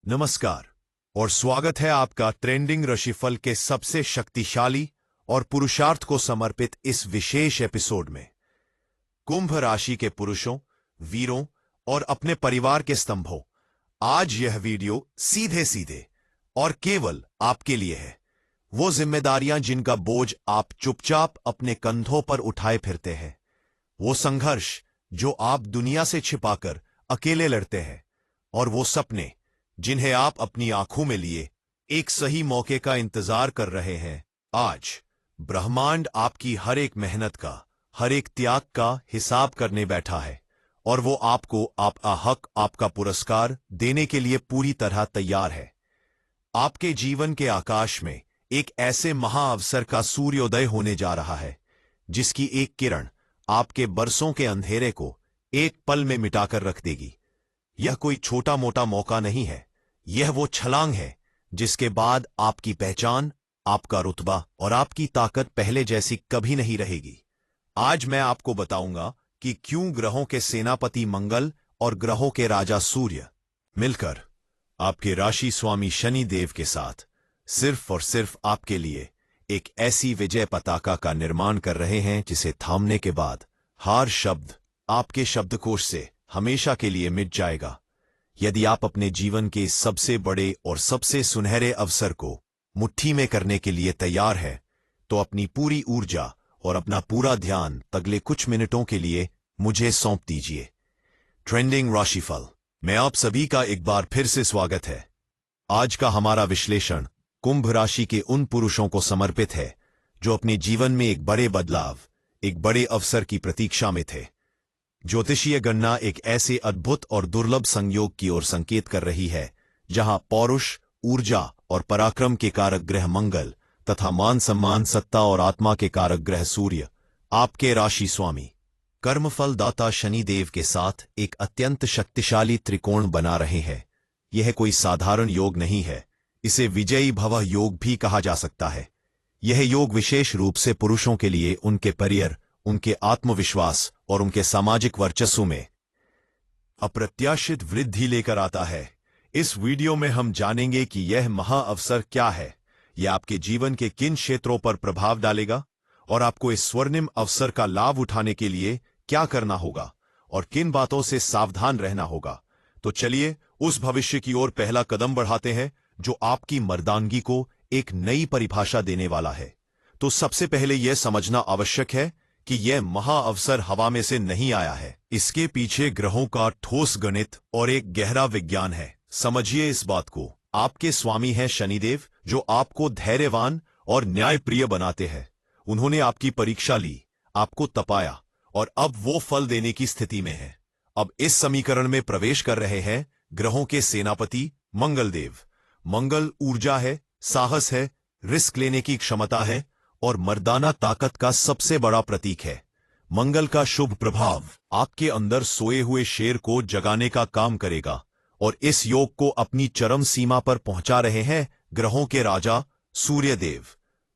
नमस्कार और स्वागत है आपका ट्रेंडिंग राशिफल के सबसे शक्तिशाली और पुरुषार्थ को समर्पित इस विशेष एपिसोड में। कुंभ राशि के पुरुषों, वीरों और अपने परिवार के स्तंभों, आज यह वीडियो सीधे सीधे और केवल आपके लिए है। वो जिम्मेदारियां जिनका बोझ आप चुपचाप अपने कंधों पर उठाए फिरते हैं, वो संघर्ष जो आप दुनिया से छिपाकर अकेले लड़ते हैं, और वो सपने जिन्हें आप अपनी आंखों में लिए एक सही मौके का इंतजार कर रहे हैं। आज ब्रह्मांड आपकी हर एक मेहनत का, हर एक त्याग का हिसाब करने बैठा है, और वो आपको आपका हक, आपका पुरस्कार देने के लिए पूरी तरह तैयार है। आपके जीवन के आकाश में एक ऐसे महाअवसर का सूर्योदय होने जा रहा है जिसकी एक किरण आपके बरसों के अंधेरे को एक पल में मिटाकर रख देगी। यह कोई छोटा मोटा मौका नहीं है, यह वो छलांग है जिसके बाद आपकी पहचान, आपका रुतबा और आपकी ताकत पहले जैसी कभी नहीं रहेगी। आज मैं आपको बताऊंगा कि क्यों ग्रहों के सेनापति मंगल और ग्रहों के राजा सूर्य मिलकर आपके राशि स्वामी शनि देव के साथ सिर्फ और सिर्फ आपके लिए एक ऐसी विजय पताका का निर्माण कर रहे हैं जिसे थामने के बाद हार शब्द आपके शब्दकोश से हमेशा के लिए मिट जाएगा। यदि आप अपने जीवन के इस सबसे बड़े और सबसे सुनहरे अवसर को मुट्ठी में करने के लिए तैयार हैं, तो अपनी पूरी ऊर्जा और अपना पूरा ध्यान अगले कुछ मिनटों के लिए मुझे सौंप दीजिए। ट्रेंडिंग राशिफल में आप सभी का एक बार फिर से स्वागत है। आज का हमारा विश्लेषण कुंभ राशि के उन पुरुषों को समर्पित है जो अपने जीवन में एक बड़े बदलाव, एक बड़े अवसर की प्रतीक्षा में थे। ज्योतिषीय गणना एक ऐसे अद्भुत और दुर्लभ संयोग की ओर संकेत कर रही है जहां पौरुष, ऊर्जा और पराक्रम के कारक ग्रह मंगल तथा मान सम्मान, सत्ता और आत्मा के कारक ग्रह सूर्य आपके राशि स्वामी कर्मफल दाता शनि देव के साथ एक अत्यंत शक्तिशाली त्रिकोण बना रहे हैं। यह कोई साधारण योग नहीं है, इसे विजयी भव योग भी कहा जा सकता है। यह योग विशेष रूप से पुरुषों के लिए उनके करियर, उनके आत्मविश्वास और उनके सामाजिक वर्चस्व में अप्रत्याशित वृद्धि लेकर आता है। इस वीडियो में हम जानेंगे कि यह महाअवसर क्या है, यह आपके जीवन के किन क्षेत्रों पर प्रभाव डालेगा और आपको इस स्वर्णिम अवसर का लाभ उठाने के लिए क्या करना होगा और किन बातों से सावधान रहना होगा। तो चलिए उस भविष्य की ओर पहला कदम बढ़ाते हैं जो आपकी मर्दानगी को एक नई परिभाषा देने वाला है। तो सबसे पहले यह समझना आवश्यक है कि यह महाअवसर हवा में से नहीं आया है। इसके पीछे ग्रहों का ठोस गणित और एक गहरा विज्ञान है। समझिए इस बात को। आपके स्वामी हैं शनिदेव, जो आपको धैर्यवान और न्यायप्रिय बनाते हैं। उन्होंने आपकी परीक्षा ली, आपको तपाया और अब वो फल देने की स्थिति में है। अब इस समीकरण में प्रवेश कर रहे हैं ग्रहों के सेनापति मंगल देव। मंगल ऊर्जा है, साहस है, रिस्क लेने की क्षमता है और मर्दाना ताकत का सबसे बड़ा प्रतीक है। मंगल का शुभ प्रभाव आपके अंदर सोए हुए शेर को जगाने का काम करेगा और इस योग को अपनी चरम सीमा पर पहुंचा रहे हैं ग्रहों के राजा सूर्य देव।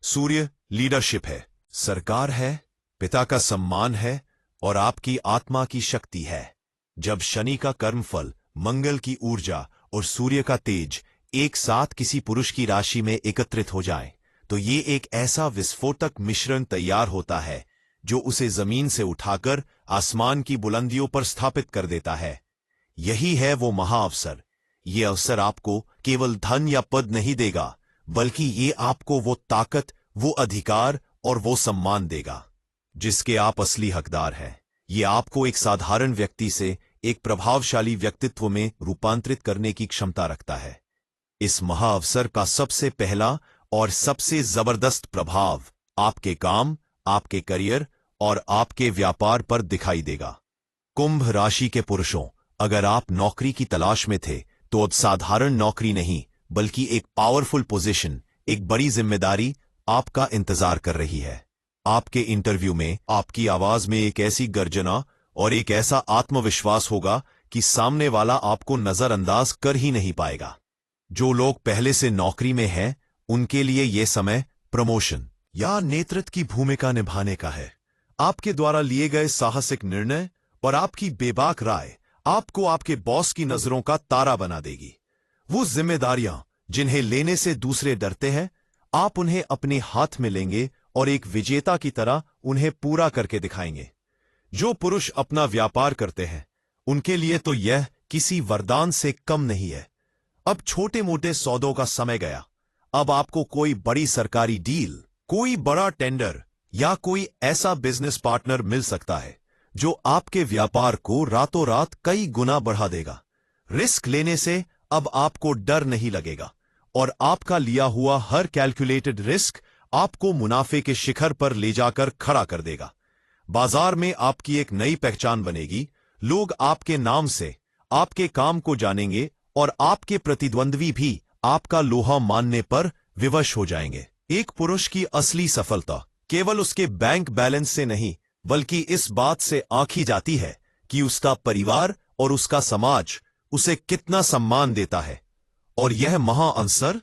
सूर्य लीडरशिप है, सरकार है, पिता का सम्मान है और आपकी आत्मा की शक्ति है। जब शनि का कर्मफल, मंगल की ऊर्जा और सूर्य का तेज एक साथ किसी पुरुष की राशि में एकत्रित हो जाए तो ये एक ऐसा विस्फोटक मिश्रण तैयार होता है जो उसे जमीन से उठाकर आसमान की बुलंदियों पर स्थापित कर देता है। यही है वो महाअवसर। ये अवसर आपको केवल धन या पद नहीं देगा, बल्कि ये आपको वो ताकत, वो अधिकार और वो सम्मान देगा जिसके आप असली हकदार हैं। ये आपको एक साधारण व्यक्ति से एक प्रभावशाली व्यक्तित्व में रूपांतरित करने की क्षमता रखता है। इस महाअवसर का सबसे पहला और सबसे जबरदस्त प्रभाव आपके काम, आपके करियर और आपके व्यापार पर दिखाई देगा। कुंभ राशि के पुरुषों, अगर आप नौकरी की तलाश में थे तो अब साधारण नौकरी नहीं बल्कि एक पावरफुल पोजीशन, एक बड़ी जिम्मेदारी आपका इंतजार कर रही है। आपके इंटरव्यू में आपकी आवाज में एक ऐसी गर्जना और एक ऐसा आत्मविश्वास होगा कि सामने वाला आपको नजरअंदाज कर ही नहीं पाएगा। जो लोग पहले से नौकरी में हैं, उनके लिए यह समय प्रमोशन या नेतृत्व की भूमिका निभाने का है। आपके द्वारा लिए गए साहसिक निर्णय और आपकी बेबाक राय आपको आपके बॉस की नजरों का तारा बना देगी। वो जिम्मेदारियां जिन्हें लेने से दूसरे डरते हैं, आप उन्हें अपने हाथ में लेंगे और एक विजेता की तरह उन्हें पूरा करके दिखाएंगे। जो पुरुष अपना व्यापार करते हैं, उनके लिए तो यह किसी वरदान से कम नहीं है। अब छोटे मोटे सौदों का समय गया। अब आपको कोई बड़ी सरकारी डील, कोई बड़ा टेंडर या कोई ऐसा बिजनेस पार्टनर मिल सकता है जो आपके व्यापार को रातों रात कई गुना बढ़ा देगा। रिस्क लेने से अब आपको डर नहीं लगेगा और आपका लिया हुआ हर कैलकुलेटेड रिस्क आपको मुनाफे के शिखर पर ले जाकर खड़ा कर देगा। बाजार में आपकी एक नई पहचान बनेगी। लोग आपके नाम से आपके काम को जानेंगे और आपके प्रतिद्वंद्वी भी आपका लोहा मानने पर विवश हो जाएंगे। एक पुरुष की असली सफलता केवल उसके बैंक बैलेंस से नहीं, बल्कि इस बात से आंकी जाती है कि उसका परिवार और उसका समाज उसे कितना सम्मान देता है। और यह महाअंसर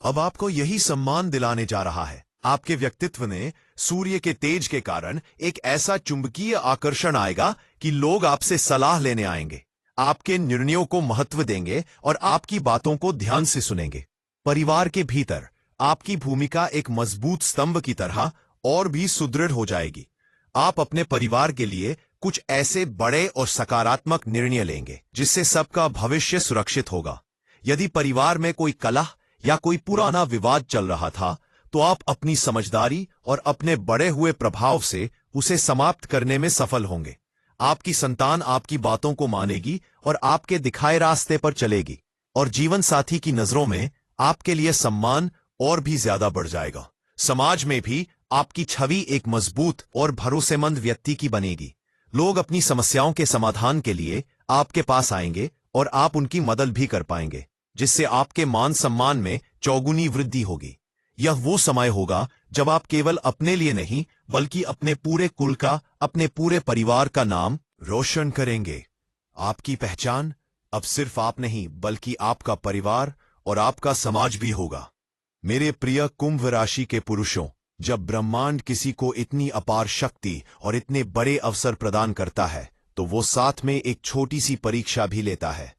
अब आपको यही सम्मान दिलाने जा रहा है। आपके व्यक्तित्व में सूर्य के तेज के कारण एक ऐसा चुंबकीय आकर्षण आएगा कि लोग आपसे सलाह लेने आएंगे, आपके निर्णयों को महत्व देंगे और आपकी बातों को ध्यान से सुनेंगे। परिवार के भीतर आपकी भूमिका एक मजबूत स्तंभ की तरह और भी सुदृढ़ हो जाएगी। आप अपने परिवार के लिए कुछ ऐसे बड़े और सकारात्मक निर्णय लेंगे जिससे सबका भविष्य सुरक्षित होगा। यदि परिवार में कोई कलह या कोई पुराना विवाद चल रहा था, तो आप अपनी समझदारी और अपने बढ़े हुए प्रभाव से उसे समाप्त करने में सफल होंगे। आपकी संतान आपकी बातों को मानेगी और आपके दिखाए रास्ते पर चलेगी, और जीवन साथी की नजरों में आपके लिए सम्मान और भी ज्यादा बढ़ जाएगा। समाज में भी आपकी छवि एक मजबूत और भरोसेमंद व्यक्ति की बनेगी। लोग अपनी समस्याओं के समाधान के लिए आपके पास आएंगे और आप उनकी मदद भी कर पाएंगे, जिससे आपके मान सम्मान में चौगुनी वृद्धि होगी। यह वो समय होगा जब आप केवल अपने लिए नहीं, बल्कि अपने पूरे कुल का, अपने पूरे परिवार का नाम रोशन करेंगे। आपकी पहचान अब सिर्फ आप नहीं, बल्कि आपका परिवार और आपका समाज भी होगा। मेरे प्रिय कुंभ राशि के पुरुषों, जब ब्रह्मांड किसी को इतनी अपार शक्ति और इतने बड़े अवसर प्रदान करता है, तो वो साथ में एक छोटी सी परीक्षा भी लेता है।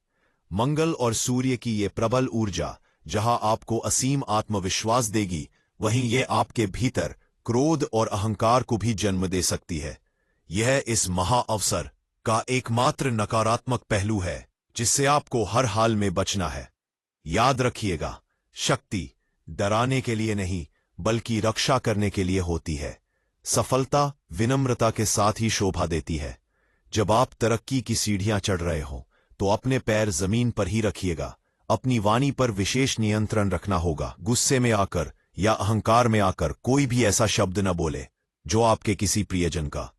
मंगल और सूर्य की ये प्रबल ऊर्जा जहां आपको असीम आत्मविश्वास देगी, वहीं ये आपके भीतर क्रोध और अहंकार को भी जन्म दे सकती है। यह इस महा अवसर का एकमात्र नकारात्मक पहलू है जिससे आपको हर हाल में बचना है। याद रखिएगा, शक्ति डराने के लिए नहीं, बल्कि रक्षा करने के लिए होती है। सफलता विनम्रता के साथ ही शोभा देती है। जब आप तरक्की की सीढ़ियां चढ़ रहे हो, तो अपने पैर जमीन पर ही रखिएगा। अपनी वाणी पर विशेष नियंत्रण रखना होगा। गुस्से में आकर या अहंकार में आकर कोई भी ऐसा शब्द न बोले जो आपके किसी प्रियजन का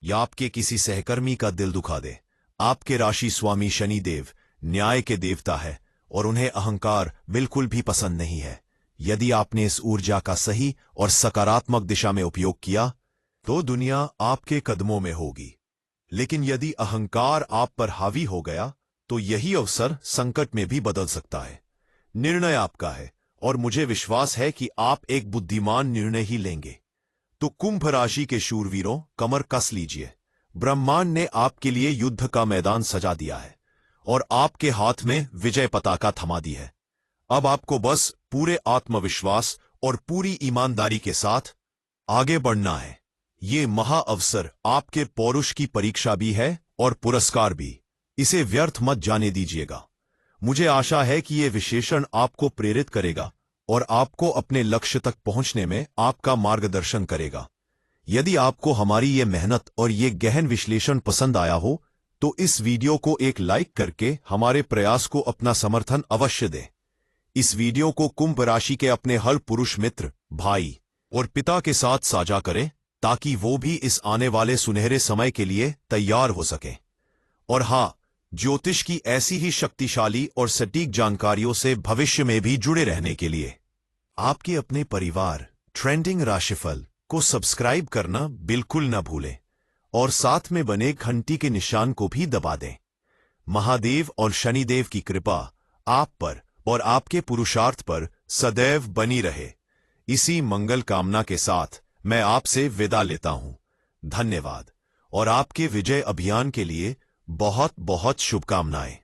या आपके किसी सहकर्मी का दिल दुखा दे। आपके राशि स्वामी शनिदेव न्याय के देवता है और उन्हें अहंकार बिल्कुल भी पसंद नहीं है। यदि आपने इस ऊर्जा का सही और सकारात्मक दिशा में उपयोग किया, तो दुनिया आपके कदमों में होगी। लेकिन यदि अहंकार आप पर हावी हो गया, तो यही अवसर संकट में भी बदल सकता है। निर्णय आपका है और मुझे विश्वास है कि आप एक बुद्धिमान निर्णय ही लेंगे। तो कुंभ राशि के शूरवीरों, कमर कस लीजिए। ब्रह्मांड ने आपके लिए युद्ध का मैदान सजा दिया है और आपके हाथ में विजय पताका थमा दी है। अब आपको बस पूरे आत्मविश्वास और पूरी ईमानदारी के साथ आगे बढ़ना है। ये महा अवसर आपके पौरुष की परीक्षा भी है और पुरस्कार भी। इसे व्यर्थ मत जाने दीजिएगा। मुझे आशा है कि यह विशेषण आपको प्रेरित करेगा और आपको अपने लक्ष्य तक पहुंचने में आपका मार्गदर्शन करेगा। यदि आपको हमारी ये मेहनत और ये गहन विश्लेषण पसंद आया हो, तो इस वीडियो को एक लाइक करके हमारे प्रयास को अपना समर्थन अवश्य दें। इस वीडियो को कुंभ राशि के अपने हर पुरुष मित्र, भाई और पिता के साथ साझा करें, ताकि वो भी इस आने वाले सुनहरे समय के लिए तैयार हो सकें। और हाँ, ज्योतिष की ऐसी ही शक्तिशाली और सटीक जानकारियों से भविष्य में भी जुड़े रहने के लिए आपके अपने परिवार ट्रेंडिंग राशिफल को सब्सक्राइब करना बिल्कुल न भूलें और साथ में बने घंटी के निशान को भी दबा दें। महादेव और शनिदेव की कृपा आप पर और आपके पुरुषार्थ पर सदैव बनी रहे। इसी मंगल कामना के साथ मैं आपसे विदा लेता हूं। धन्यवाद और आपके विजय अभियान के लिए बहुत बहुत शुभकामनाएं।